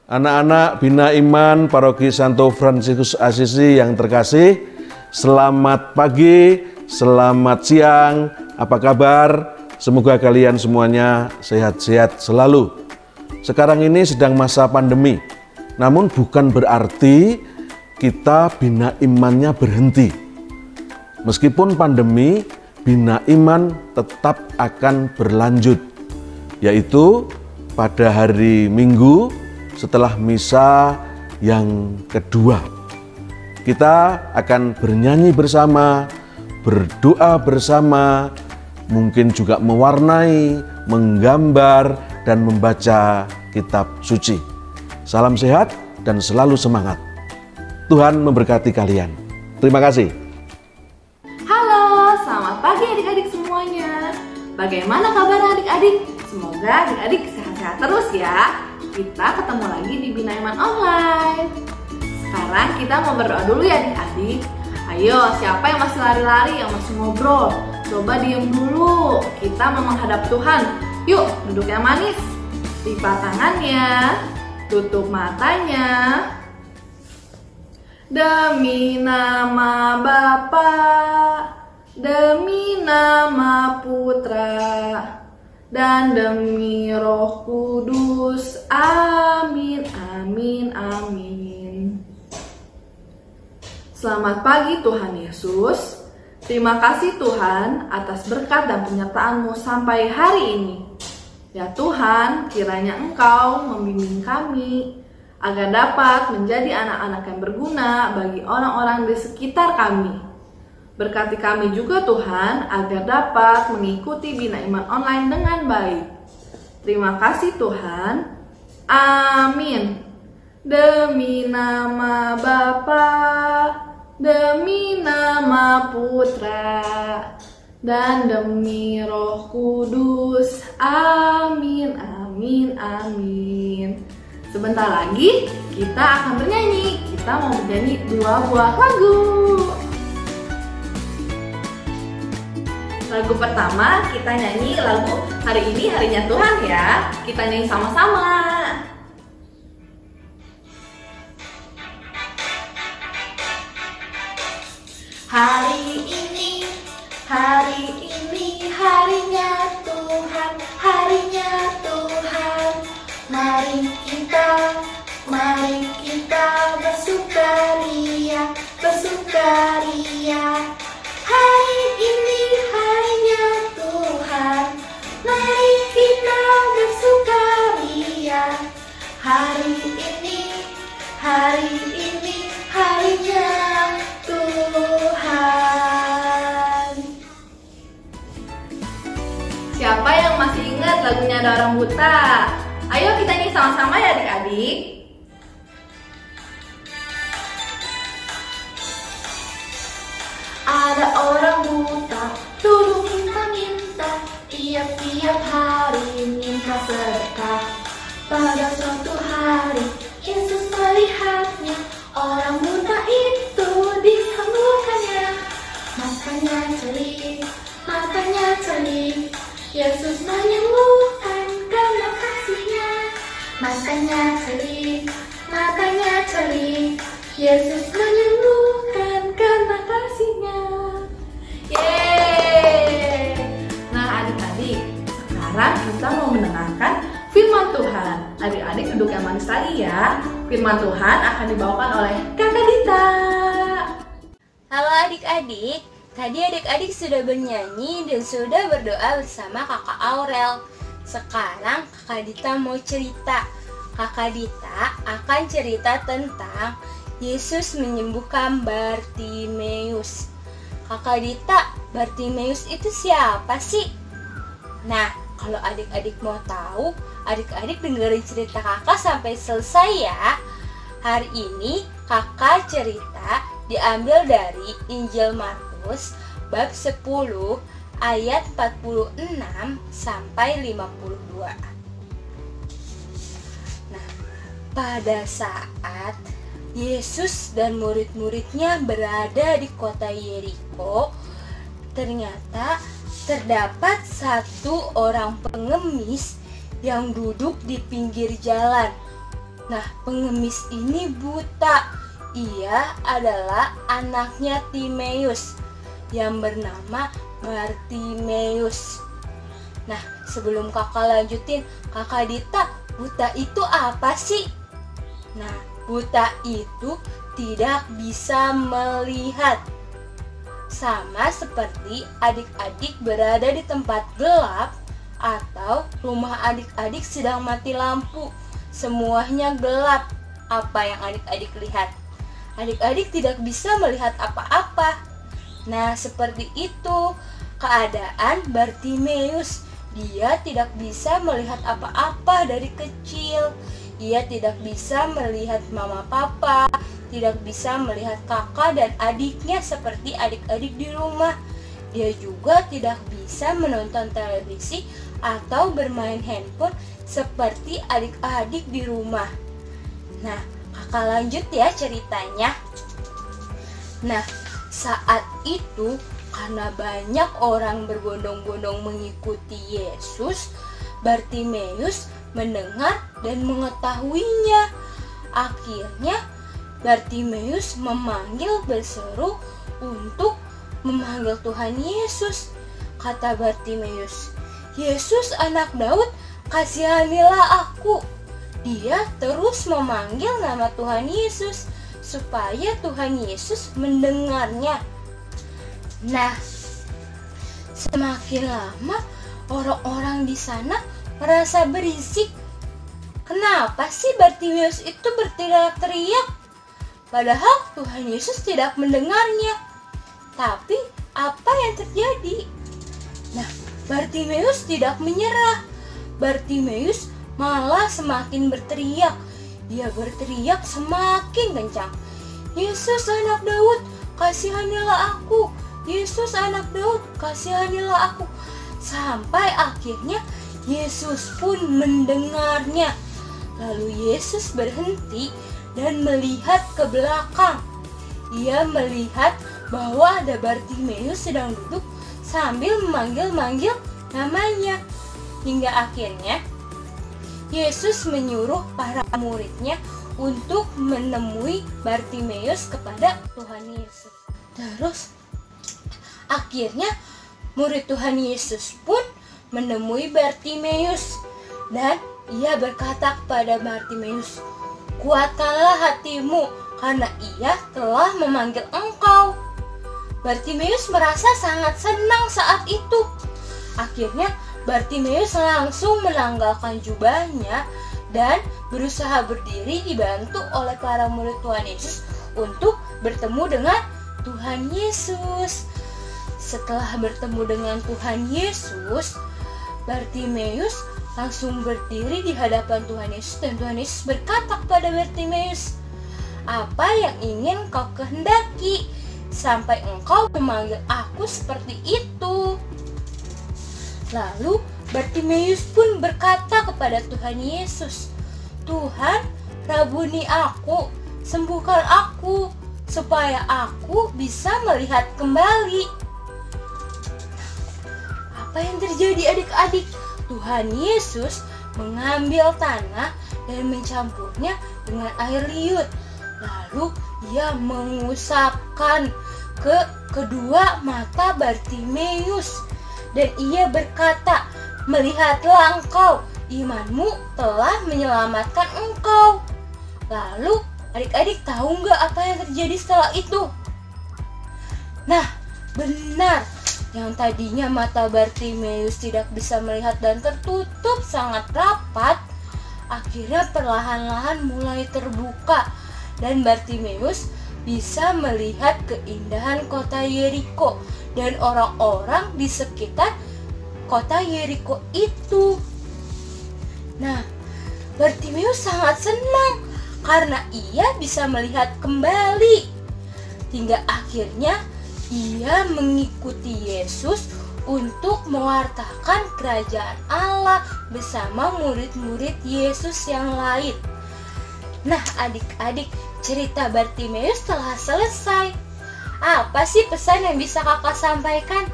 Anak-anak Bina Iman Paroki Santo Fransiskus Assisi yang terkasih, selamat pagi, selamat siang, apa kabar? Semoga kalian semuanya sehat-sehat selalu. Sekarang ini sedang masa pandemi, namun bukan berarti kita Bina Imannya berhenti. Meskipun pandemi, Bina Iman tetap akan berlanjut, yaitu pada hari Minggu setelah misa yang kedua. Kita akan bernyanyi bersama, berdoa bersama, mungkin juga mewarnai, menggambar, dan membaca kitab suci. Salam sehat dan selalu semangat. Tuhan memberkati kalian. Terima kasih. Halo, selamat pagi adik-adik semuanya. Bagaimana kabar adik-adik? Semoga adik-adik sehat-sehat terus ya. Kita ketemu lagi di Bina Iman Online. Sekarang kita mau berdoa dulu ya adik-adik. Ayo, siapa yang masih lari-lari, yang masih ngobrol? Coba diem dulu. Kita mau menghadap Tuhan. Yuk, duduk yang manis. Lipat tangannya, tutup matanya. Demi nama Bapa, demi nama Putra, dan demi Roh Kudus. Amin, amin, amin. Selamat pagi Tuhan Yesus. Terima kasih Tuhan atas berkat dan penyertaan-Mu sampai hari ini. Ya Tuhan, kiranya Engkau membimbing kami agar dapat menjadi anak-anak yang berguna bagi orang-orang di sekitar kami. Berkati kami juga Tuhan agar dapat mengikuti Bina Iman Online dengan baik. Terima kasih Tuhan. Amin. Demi nama Bapa, demi nama Putra, dan demi Roh Kudus. Amin, amin, amin. Sebentar lagi kita akan bernyanyi. Kita mau bernyanyi 2 buah lagu. Lagu pertama kita nyanyi lagu Hari Ini Harinya Tuhan ya. Kita nyanyi sama-sama. Hari ini harinya Tuhan, harinya Tuhan. Mari kita bersukaria, bersukaria. Hari ini harinya Tuhan, mari kita bersukaria. Hari ini harinya Tuhan. Siapa yang masih ingat lagunya Ada Orang Buta? Ayo kita nyanyi sama-sama ya adik-adik. Ada orang buta, duduk minta-minta, tiap-tiap hari minta sedekah. Pada suatu hari, Yesus melihatnya, orang buta itu disembuhkannya. Matanya celik, Yesus menyembuhkan karena kasih-Nya. Matanya celik, Yesus menyembuhkan karena kasih-Nya. Yeay! Nah adik-adik, sekarang kita mau mendengarkan firman Tuhan. Adik-adik duduk yang manis tadi ya. Firman Tuhan akan dibawakan oleh Kakak Dita. Halo adik-adik, tadi adik-adik sudah bernyanyi dan sudah berdoa bersama Kakak Aurel. Sekarang Kakak Dita mau cerita. Kakak Dita akan cerita tentang Yesus menyembuhkan Bartimeus. Kakak Dita, Bartimeus itu siapa sih? Nah, kalau adik-adik mau tahu, adik-adik dengerin cerita kakak sampai selesai ya. Hari ini kakak cerita diambil dari Injil Markus bab 10 ayat 46 sampai 52. Nah, pada saat Yesus dan murid-muridnya berada di kota Yeriko, ternyata terdapat satu orang pengemis yang duduk di pinggir jalan. Nah, pengemis ini buta. Ia adalah anaknya Timeus yang bernama Bartimeus. Nah, sebelum kakak lanjutin, kakak Dita, buta itu apa sih? Nah, buta itu tidak bisa melihat. Sama seperti adik-adik berada di tempat gelap atau rumah adik-adik sedang mati lampu. Semuanya gelap. Apa yang adik-adik lihat? Adik-adik tidak bisa melihat apa-apa. Nah, seperti itu keadaan Bartimeus. Dia tidak bisa melihat apa-apa dari kecil. Ia tidak bisa melihat mama papa, tidak bisa melihat kakak dan adiknya seperti adik-adik di rumah. Dia juga tidak bisa menonton televisi atau bermain handphone seperti adik-adik di rumah. Nah, kakak lanjut ya ceritanya. Nah, saat itu karena banyak orang berbondong-bondong mengikuti Yesus, Bartimeus mendengar dan mengetahuinya. Akhirnya Bartimeus memanggil berseru untuk memanggil Tuhan Yesus. Kata Bartimeus, "Yesus anak Daud, kasihanilah aku." Dia terus memanggil nama Tuhan Yesus supaya Tuhan Yesus mendengarnya. Nah, semakin lama orang-orang di sana merasa berisik. Kenapa sih Bartimeus itu berteriak-teriak? Padahal Tuhan Yesus tidak mendengarnya. Tapi apa yang terjadi? Nah, Bartimeus tidak menyerah. Bartimeus malah semakin berteriak. Dia berteriak semakin kencang. "Yesus anak Daud, kasihanilah aku. Yesus anak Daud, kasihanilah aku." Sampai akhirnya Yesus pun mendengarnya. Lalu Yesus berhenti dan melihat ke belakang. Ia melihat bahwa ada Bartimeus sedang duduk sambil memanggil-manggil namanya. Hingga akhirnya Yesus menyuruh para muridnya untuk menemui Bartimeus kepada Tuhan Yesus. Terus akhirnya murid Tuhan Yesus pun menemui Bartimeus dan ia berkata kepada Bartimeus, "Kuatkanlah hatimu karena ia telah memanggil engkau." Bartimeus merasa sangat senang saat itu. Akhirnya Bartimeus langsung menanggalkan jubahnya dan berusaha berdiri dibantu oleh para murid Tuhan Yesus untuk bertemu dengan Tuhan Yesus. Setelah bertemu dengan Tuhan Yesus, Bartimeus langsung berdiri di hadapan Tuhan Yesus dan Tuhan Yesus berkata kepada Bartimeus, "Apa yang ingin kau kehendaki sampai engkau memanggil aku seperti itu?" Lalu Bartimeus pun berkata kepada Tuhan Yesus, "Tuhan, rabuni aku, sembuhkan aku supaya aku bisa melihat kembali." Apa yang terjadi adik-adik? Tuhan Yesus mengambil tanah dan mencampurnya dengan air liur. Lalu ia mengusapkan ke kedua mata Bartimeus. Dan ia berkata, "Melihatlah engkau, imanmu telah menyelamatkan engkau." Lalu adik-adik tahu nggak apa yang terjadi setelah itu? Nah, benar. Yang tadinya mata Bartimeus tidak bisa melihat dan tertutup sangat rapat, akhirnya perlahan-lahan mulai terbuka dan Bartimeus bisa melihat keindahan kota Yeriko dan orang-orang di sekitar kota Yeriko itu. Nah, Bartimeus sangat senang karena ia bisa melihat kembali. Hingga akhirnya ia mengikuti Yesus untuk mewartakan kerajaan Allah bersama murid-murid Yesus yang lain. Nah, adik-adik, cerita Bartimeus telah selesai. Apa sih pesan yang bisa kakak sampaikan?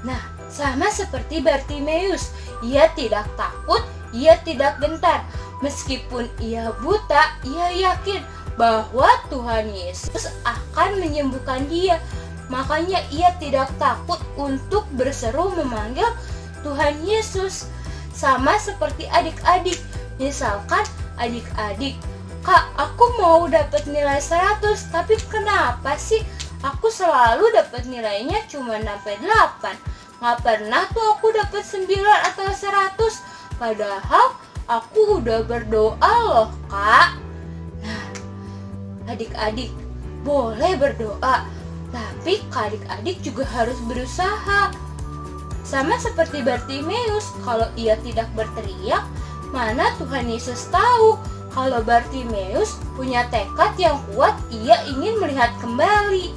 Nah, sama seperti Bartimeus, ia tidak takut, ia tidak gentar. Meskipun ia buta, ia yakin bahwa Tuhan Yesus akan menyembuhkan dia. Makanya ia tidak takut untuk berseru memanggil Tuhan Yesus. Sama seperti adik-adik. Misalkan adik-adik, "Kak, aku mau dapat nilai 100, tapi kenapa sih aku selalu dapat nilainya cuma sampai 8? Nggak pernah tuh aku dapat 9 atau 100. Padahal aku udah berdoa loh, Kak." Nah, adik-adik boleh berdoa, tapi adik-adik juga harus berusaha. Sama seperti Bartimeus, kalau ia tidak berteriak, mana Tuhan Yesus tahu kalau Bartimeus punya tekad yang kuat, ia ingin melihat kembali.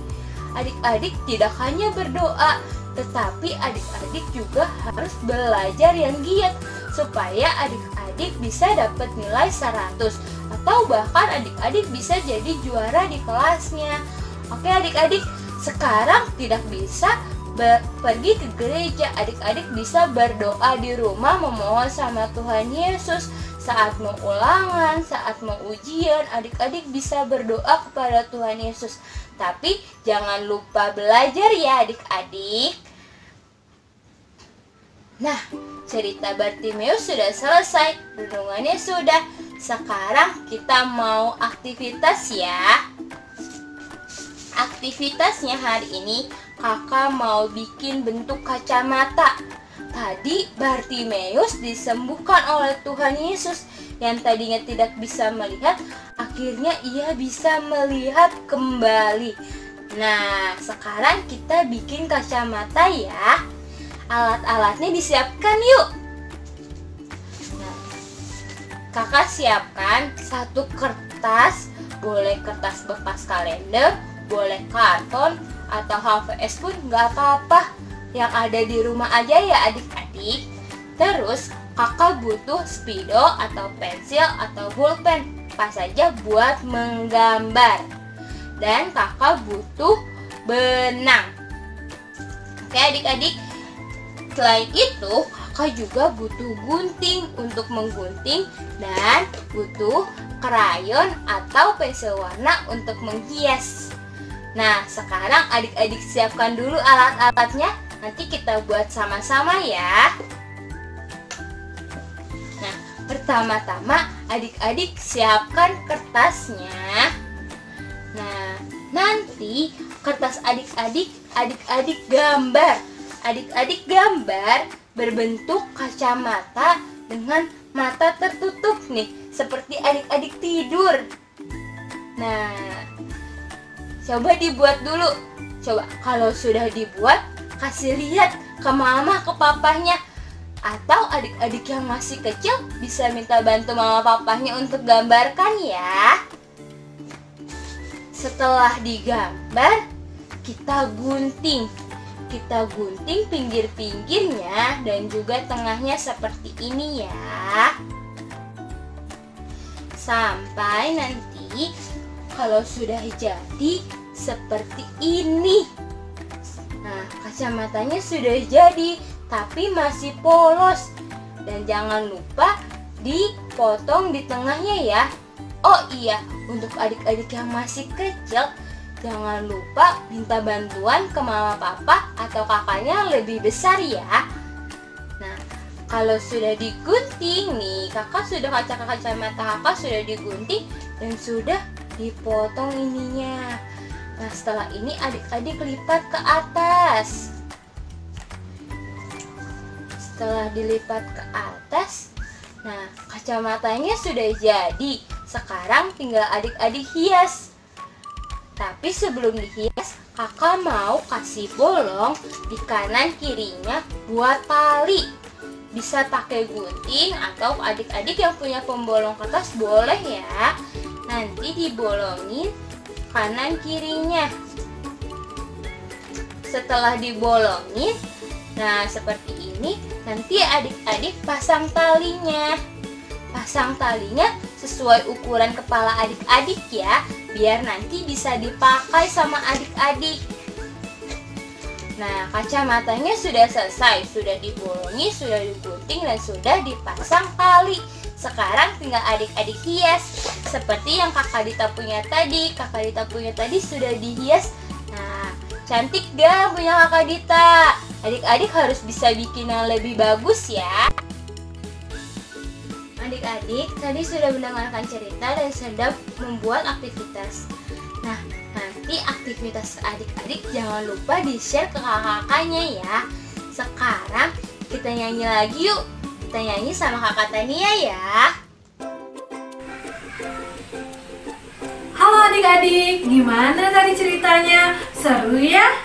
Adik-adik tidak hanya berdoa, tetapi adik-adik juga harus belajar yang giat supaya adik-adik bisa dapat nilai 100 atau bahkan adik-adik bisa jadi juara di kelasnya. Oke adik-adik, sekarang tidak bisa pergi ke gereja, adik-adik bisa berdoa di rumah memohon sama Tuhan Yesus. Saat mau ulangan, saat mau ujian, adik-adik bisa berdoa kepada Tuhan Yesus. Tapi jangan lupa belajar ya adik-adik. Nah, cerita Bartimeus sudah selesai, renungannya sudah. Sekarang kita mau aktivitas ya. Aktivitasnya hari ini kakak mau bikin bentuk kacamata. Tadi Bartimeus disembuhkan oleh Tuhan Yesus. Yang tadinya tidak bisa melihat, akhirnya ia bisa melihat kembali. Nah, sekarang kita bikin kacamata ya. Alat-alatnya disiapkan yuk. Nah, kakak siapkan satu kertas, boleh kertas bekas kalender, boleh karton, atau HVS pun nggak apa-apa. Yang ada di rumah aja ya adik-adik. Terus kakak butuh spidol atau pensil atau pulpen, pas saja buat menggambar. Dan kakak butuh benang. Oke adik-adik. Selain itu kakak juga butuh gunting untuk menggunting dan butuh krayon atau pensil warna untuk menghias. Nah, sekarang adik-adik siapkan dulu alat-alatnya. Nanti kita buat sama-sama ya. Nah, pertama-tama adik-adik siapkan kertasnya. Nah, nanti kertas adik-adik gambar. Adik-adik gambar berbentuk kacamata dengan mata tertutup nih, seperti adik-adik tidur. Nah, coba dibuat dulu. Coba kalau sudah dibuat, kasih lihat ke mama, ke papahnya. Atau adik-adik yang masih kecil bisa minta bantu mama papahnya untuk gambarkan ya. Setelah digambar, kita gunting. Kita gunting pinggir-pinggirnya dan juga tengahnya seperti ini ya. Sampai nanti kalau sudah jadi seperti ini. Nah, kacamatanya sudah jadi, tapi masih polos. Dan jangan lupa dipotong di tengahnya ya. Oh iya, untuk adik-adik yang masih kecil, jangan lupa minta bantuan ke mama papa atau kakaknya lebih besar ya. Nah, kalau sudah digunting nih, kakak sudah kacamata kakak sudah digunting dan sudah dipotong ininya. Nah, setelah ini adik-adik lipat ke atas. Setelah dilipat ke atas, nah kacamatanya sudah jadi. Sekarang tinggal adik-adik hias. Tapi sebelum dihias, kakak mau kasih bolong di kanan kirinya buat tali. Bisa pakai gunting atau adik-adik yang punya pembolong kertas boleh ya. Nanti dibolongin kanan kirinya. Setelah dibolongin, nah seperti ini, nanti adik-adik pasang talinya. Pasang talinya sesuai ukuran kepala adik-adik ya, biar nanti bisa dipakai sama adik-adik. Nah, kacamatanya sudah selesai, sudah dibolongi, sudah digunting, dan sudah dipasang tali. Sekarang tinggal adik-adik hias seperti yang Kakak Dita punya tadi. Kakak Dita punya tadi sudah dihias. Nah, cantik gak punya Kakak Dita? Adik-adik harus bisa bikin yang lebih bagus ya. Adik-adik tadi sudah mendengarkan cerita dan sedang membuat aktivitas. Nah, nanti aktivitas adik-adik jangan lupa di-share ke kakak-kakaknya ya. Sekarang kita nyanyi lagi yuk. Kita nyanyi sama Kakak Tania ya. Halo adik-adik, gimana tadi ceritanya? Seru ya?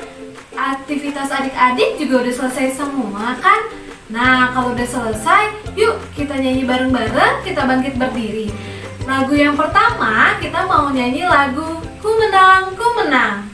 Aktivitas adik-adik juga udah selesai semua kan? Nah, kalau udah selesai, yuk kita nyanyi bareng-bareng, kita bangkit berdiri. Lagu yang pertama, kita mau nyanyi lagu Ku Menang, Ku Menang.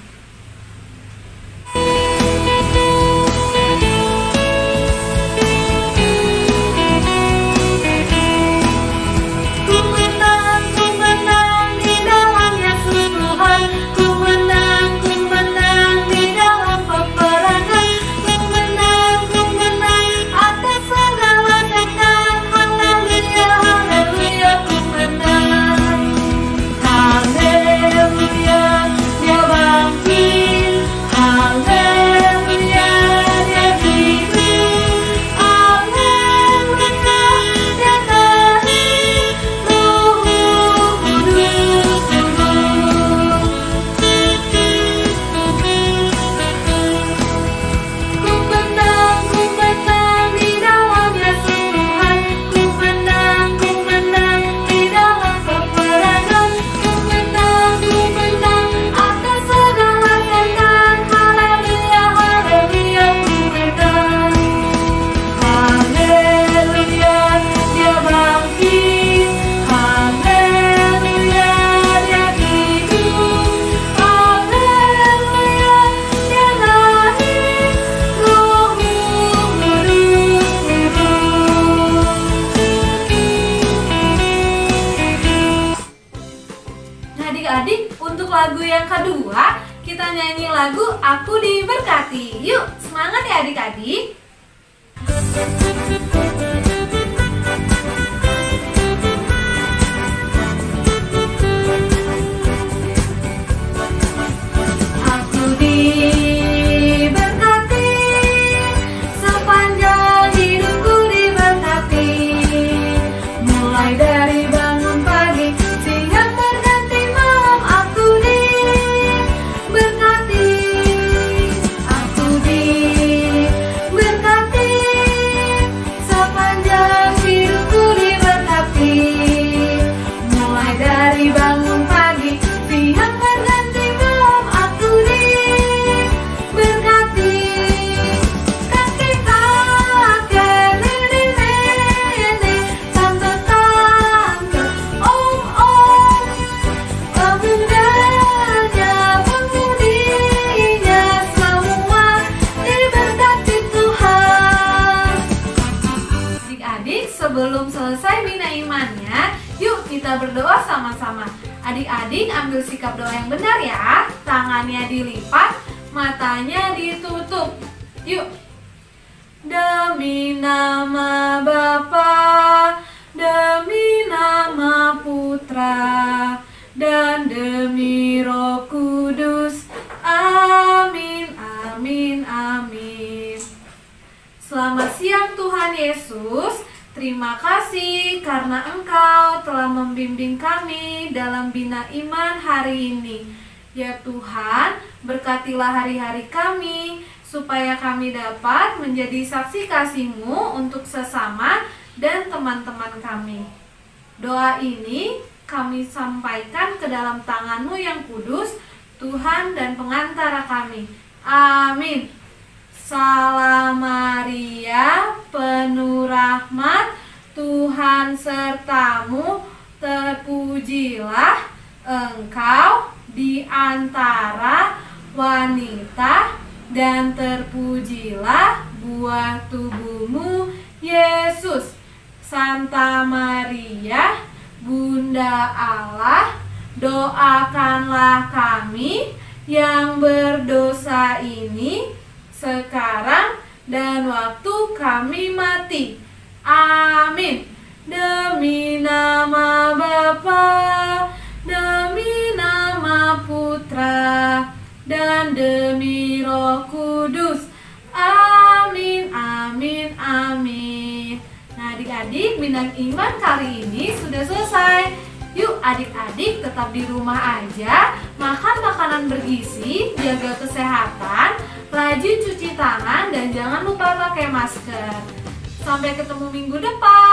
Adik-adik, untuk lagu yang kedua, kita nyanyi lagu Aku Diberkati. Yuk, semangat ya adik-adik. Aku diberkati, sepanjang hidupku diberkati. Mulai dari bangun pagi, siang berganti malam, aku diberkati. Aku diberkati, sepanjang hidupku diberkati. Mulai dari bangun pagi, siang berganti malam, aku diberkati. Kakek kakek, nenek nenek, tante tante, om om, pemudanya pemudinya, semua diberkati Tuhan. Adik-adik, sebelum selesai bina imannya, yuk kita berdoa sama-sama. Adik-adik ambil sikap doa yang benar ya. Tangannya dilipat, matanya ditutup. Yuk. Demi nama Bapa, demi nama Putra, dan demi Roh Kudus. Amin, amin, amin. Selamat siang Tuhan Yesus. Terima kasih karena Engkau telah membimbing kami dalam bina iman hari ini. Ya Tuhan, berkatilah hari-hari kami, supaya kami dapat menjadi saksi kasih-Mu untuk sesama dan teman-teman kami. Doa ini kami sampaikan ke dalam tangan-Mu yang kudus, Tuhan dan pengantara kami. Amin. Salam Maria, penuh rahmat, Tuhan sertamu, terpujilah Engkau di antara wanita, dan terpujilah buah tubuhmu, Yesus. Santa Maria, Bunda Allah, doakanlah kami yang berdosa ini sekarang, dan waktu kami mati. Amin. Demi nama Bapa, demi nama Putra, dan demi Roh Kudus. Amin, amin, amin. Nah, adik-adik, Bintang Iman kali ini sudah selesai. Yuk adik-adik tetap di rumah aja, makan makanan bergizi, jaga kesehatan, rajin cuci tangan, dan jangan lupa pakai masker. Sampai ketemu minggu depan.